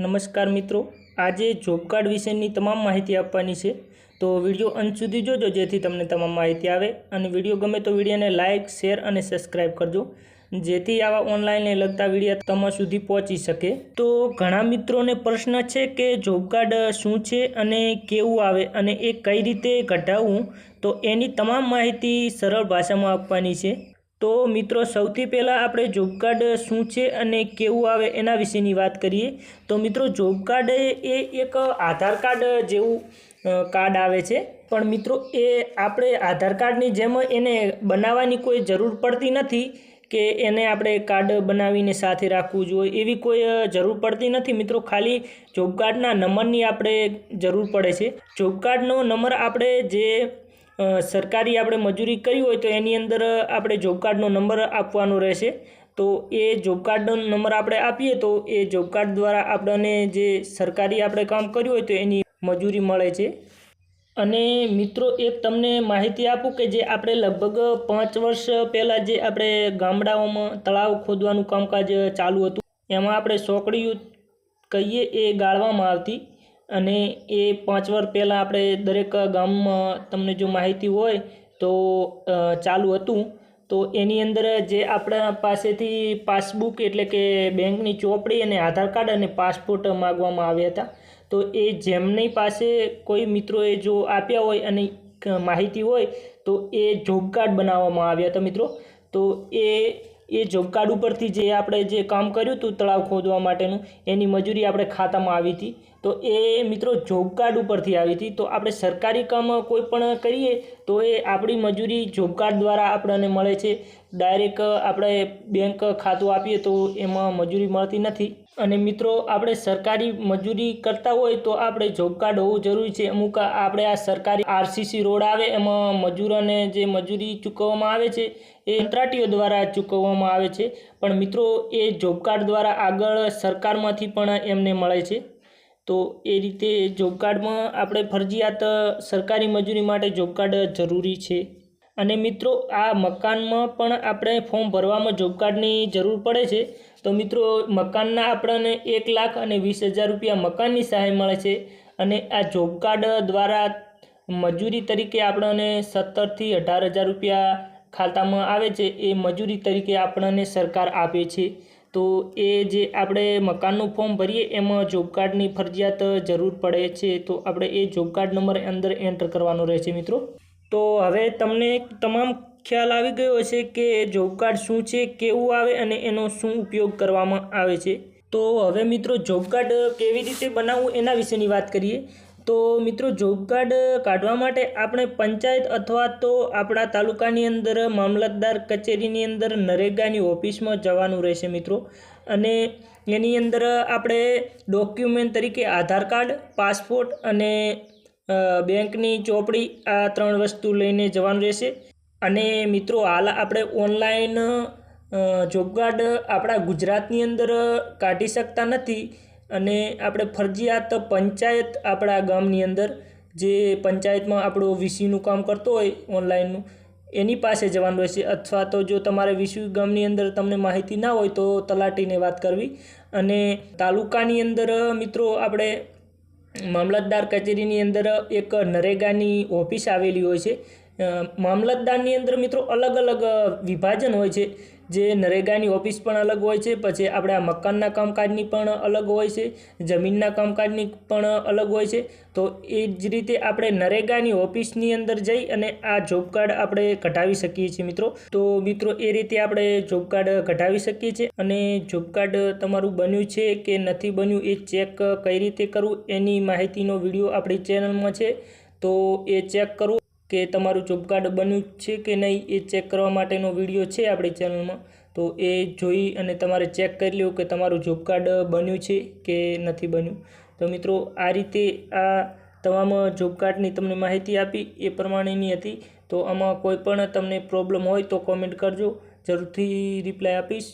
નમસ્કાર મિત્રો, આજે જોબ કાર્ડ વિશેની તમામ માહિતી આપવાની છે, તો વિડીયો અંત સુધી જોજો જેથી તમને તમામ માહિતી આવે. અને વિડીયો ગમે તો વિડીયોને લાઇક, શેર અને સબસ્ક્રાઈબ કરજો જેથી આવા ઓનલાઈનને લગતા વિડીયો તમારા સુધી પહોંચી શકે. તો ઘણા મિત્રોને પ્રશ્ન છે કે જોબ કાર્ડ શું છે અને કેવું આવે અને એ કઈ રીતે કઢાવવું, તો એની તમામ માહિતી સરળ ભાષામાં આપવાની છે. તો મિત્રો, સૌથી પહેલાં આપણે જોબ કાર્ડ શું છે અને કેવું આવે એના વિશેની વાત કરીએ. તો મિત્રો, જોબ કાર્ડ એ એક આધાર કાર્ડ જેવું કાર્ડ આવે છે, પણ મિત્રો એ આપણે આધાર કાર્ડની જેમ એને બનાવવાની કોઈ જરૂર પડતી નથી કે એને આપણે કાર્ડ બનાવીને સાથે રાખવું જોઈએ, એવી કોઈ જરૂર પડતી નથી મિત્રો. ખાલી જોબ કાર્ડના નંબરની આપણે જરૂર પડે છે. જોબ કાર્ડનો નંબર આપણે જે સરકારી આપણે મજૂરી કરી હોય તો એની અંદર આપણે જોબ કાર્ડનો નંબર આપવાનો રહેશે. તો એ જોબ કાર્ડનો નંબર આપણે આપીએ તો એ જોબ કાર્ડ દ્વારા આપણને જે સરકારી આપણે કામ કર્યું હોય તો એની મજૂરી મળે છે. અને મિત્રો, એક તમને માહિતી આપું કે જે આપણે લગભગ 5 વર્ષ પહેલાં જે આપણે ગામડાઓમાં તળાવ ખોદવાનું કામકાજ ચાલુ હતું, એમાં આપણે સોકડીઓ કહીએ એ ગાળવામાં આવતી. અને એ 5 વર્ષ પહેલાં આપણે દરેક ગામમાં તમને જો માહિતી હોય તો ચાલુ હતું. તો એની અંદર જે આપણા પાસેથી પાસબુક એટલે કે બેંકની ચોપડી અને આધાર કાર્ડ અને પાસપોર્ટ માગવામાં આવ્યા હતા. તો એ જેમની પાસે કોઈ મિત્રોએ જો આપ્યા હોય અને માહિતી હોય તો એ જોબ કાર્ડ બનાવવામાં આવ્યા હતા મિત્રો. તો એ જોબ કાર્ડ ઉપરથી જે આપણે જે કામ કર્યું હતું તળાવ ખોદવા માટેનું, એની મજૂરી આપણે ખાતામાં આવી હતી. તો એ મિત્રો જોબ કાર્ડ ઉપરથી આવી હતી. તો આપણે સરકારી કામ કોઈ પણ કરીએ તો એ આપણી મજૂરી જોબ કાર્ડ દ્વારા આપણને મળે છે. ડાયરેક્ટ આપણે બેંક ખાતું આપીએ તો એમાં મજૂરી મળતી નથી. અને મિત્રો, આપણે સરકારી મજૂરી કરતા હોય તો આપણે જોબ કાર્ડ હોવું જરૂરી છે. અમુક આપણે આ સરકારી RCC રોડ આવે એમાં મજૂરોને જે મજૂરી ચૂકવવામાં આવે છે એ કંત્રાટીઓ દ્વારા ચૂકવવામાં આવે છે. પણ મિત્રો, એ જોબ કાર્ડ દ્વારા આગળ સરકારમાંથી પણ એમને મળે છે. તો એ રીતે જોબ કાર્ડમાં આપણે ફરજિયાત સરકારી મજૂરી માટે જોબ કાર્ડ જરૂરી છે. અને મિત્રો, આ મકાનમાં પણ આપણે ફોર્મ ભરવામાં જોબ કાર્ડની જરૂર પડે છે. તો મિત્રો, મકાનના આપણને 1,20,000 રૂપિયા મકાનની સહાય મળે છે. અને આ જોબ કાર્ડ દ્વારા મજૂરી તરીકે આપણને 17,000 થી 18,000 રૂપિયા ખાતામાં આવે છે. એ મજૂરી તરીકે આપણને સરકાર આપે છે. તો એ જે આપણે મકાનનું ફોર્મ ભરીએ એમાં જોબ કાર્ડની ફરજિયાત જરૂર પડે છે. તો આપણે એ જોબ કાર્ડ નંબર અંદર એન્ટર કરવાનો રહેશે મિત્રો. તો હવે તમને તમામ ખ્યાલ આવી ગયો હશે કે જોબ કાર્ડ શું છે, કેવું આવે અને એનો શું ઉપયોગ કરવામાં આવે છે. તો હવે મિત્રો, જોબ કાર્ડ કેવી રીતે બનાવવું એના વિશેની વાત કરીએ. તો મિત્રો, જોબ કાર્ડ કાઢવા માટે આપણે પંચાયત અથવા તો આપણા તાલુકાની અંદર મામલતદાર કચેરીની અંદર નરેગાની ઓફિસમાં જવાનું રહેશે મિત્રો. અને એની અંદર આપણે ડોક્યુમેન્ટ તરીકે આધાર કાર્ડ, પાસપોર્ટ અને બેંકની ચોપડી, આ 3 વસ્તુ લઈને જવાનું રહેશે. અને મિત્રો, હાલ આપણે ઓનલાઈન જોબ કાર્ડ આપણા ગુજરાતની અંદર કાઢી શકતા નથી. અને આપણે ફરજિયાત પંચાયત આપણા ગામની અંદર જે પંચાયતમાં આપણો VCનું કામ કરતો હોય ઓનલાઈનનું, એની પાસે જવાનું રહેશે. અથવા તો જો તમારે VC ગામની અંદર તમને માહિતી ના હોય તો તલાટીને વાત કરવી. અને તાલુકાની અંદર મિત્રો, આપણે મામલતદાર કચેરીની અંદર એક નરેગાની ઓફિસ આવેલી હોય છે. મામલતદારની અંદર મિત્રો અલગ અલગ વિભાજન હોય છે. જે નરેગાની ઓફિસ પણ અલગ હોય છે, પછી આપણે આ મકાનના કામકાજની પણ અલગ હોય છે, જમીનના કામકાજની પણ અલગ હોય છે. તો એ જ રીતે આપણે નરેગાની ઓફિસની અંદર જઈ અને આ જોબ કાર્ડ આપણે કઢાવી શકીએ છીએ મિત્રો. તો મિત્રો, એ રીતે આપણે જોબ કાર્ડ કઢાવી શકીએ છીએ. અને જોબ કાર્ડ તમારું બન્યું છે કે નથી બન્યું એ ચેક કઈ રીતે કરવું એની માહિતીનો વિડીયો આપણી ચેનલમાં છે. તો એ ચેક કરવું કે તમારું જોબ કાર્ડ બન્યું છે કે નહીં એ ચેક કરવા માટેનો વિડીયો છે આપણી ચેનલમાં. તો એ જોઈ અને તમારે ચેક કરી લેવું કે તમારું જોબ કાર્ડ બન્યું છે કે નથી બન્યું. તો મિત્રો, આ રીતે આ તમામ જોબ કાર્ડની તમને માહિતી આપી એ પ્રમાણેની હતી. તો આમાં કોઈ પણ તમને પ્રોબ્લેમ હોય તો કોમેન્ટ કરજો, જરૂરથી રિપ્લાય આપીશ.